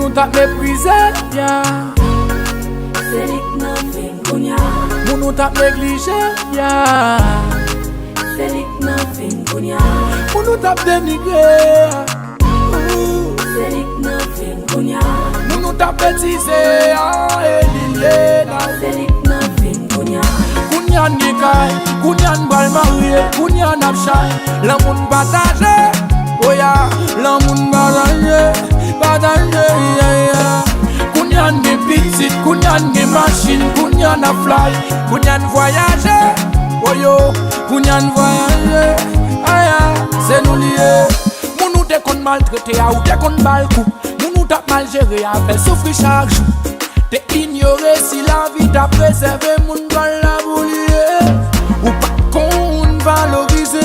nous t'a méprisé, yeah. C'est lik nan fin kounya. Nous t'a négligé, yeah. C'est lik nan fin kounya. Nous t'a dénigré, C'est lik nan fin kounya. nous t'a bêtisé, et l'île C'est lik nan fin kounya. Kounyan nikay, kounyan bal marié, kounyan apchay, l'amour partagé, oh ya, l'amour partagé, yeah, yeah. Kounyan ni petit, kounyan ni machine, kounyan a fly, kounyan voyagé, oh yo, kounyan voyagé, ah ya, c'est nous lié. Mounou te kon maltraité, ou te kon bal coup, mounou t'a mal géré, a fait souffrir chaque jour. T'es ignoré si la vie t'a préservé, moun va la boulier. Ou pas qu'on valorise,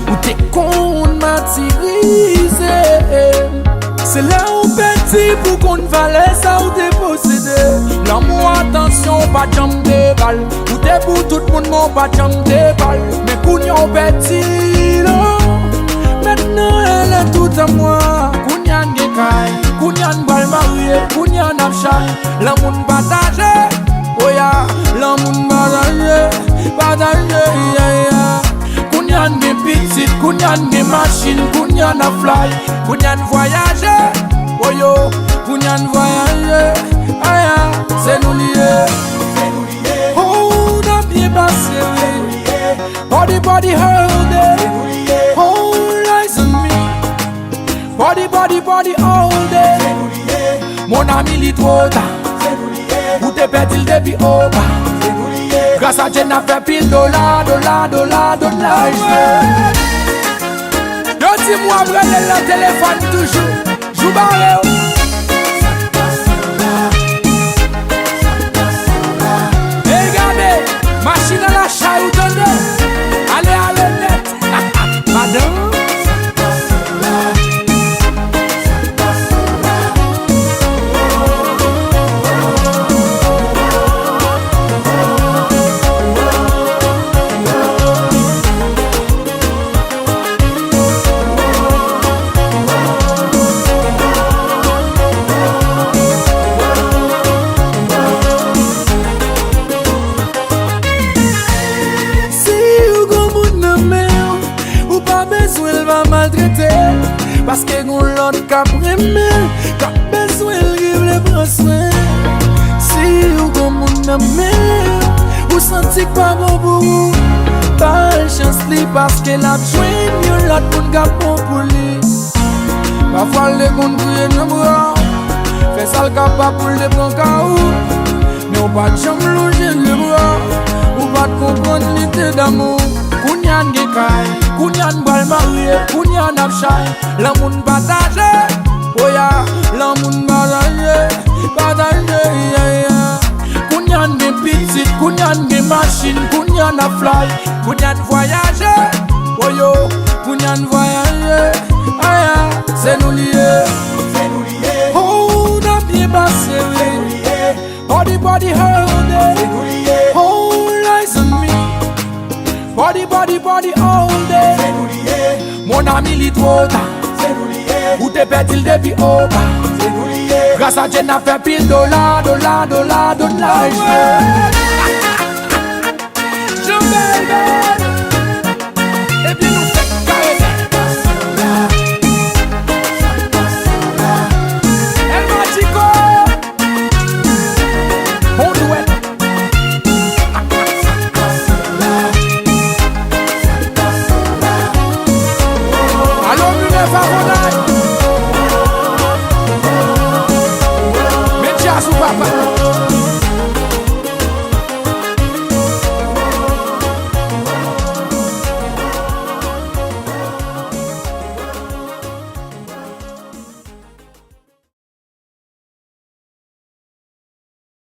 ou t'es qu'on martyrisé. C'est là où petit pour qu'on valait ça ou t'es possédé. L'amour, attention, pas de jambe de balle. Ou t'es pour tout le monde, mon pas de jambe de balle. Mais Kounyan petit, non. Maintenant elle est toute à moi. Kounyan Gekay, Kounyan bal marié, Kounyan apchay, l'amour partagé, oh ya, l'amour partagé, yeah, yeah. Kounyan ni petit, Kounyan ni machine, Kounyan a fly, Kounyan voyagé, oh yo, Kounyan voyagé, ah ya, c'est nous lié. Oh, on a bien passé, body hold it, all eyes on me. Body all day. Mon ami li trop tard. Ou te perdu le depuis au bas. Grâce à Dieu n'a fait pile dollar. Yo dis-moi vrai le téléphone toujours. Jou barre. Regardez, machine à la chaille ou donne. Allez net. Madame. Parce que gon l'autre cap remel, cap besoin rive le prendre soin. Si ou gon moun amel, ou senti pas bon pour vous, pas chance li parce que la joine yon l'autre moun cap bon pour lui. Parfois les gon crier dans bras, fait ça le capable pour le prendre caou. Mais ou pas jamais loger le bras, ou pas comprendre l'idée d'amour. Kounyan Gekay, Kounyan bal marié, Kounyan apchay, l'amour partagé, oh ya, l'amour partagé, yeah, yeah. Kounyan ni petit, Kounyan ni machine, Kounyan a fly, Kounyan voyagé, oh yo, Kounyan voyagé, ah ya, c'est nous lié. Oh, on a bien passé, body hold it, all eyes on me. Body all day. Mon ami li trop tard. Ou te perdu le depuis au bas. Grâce à Dieu n'a fait pile dollar. Je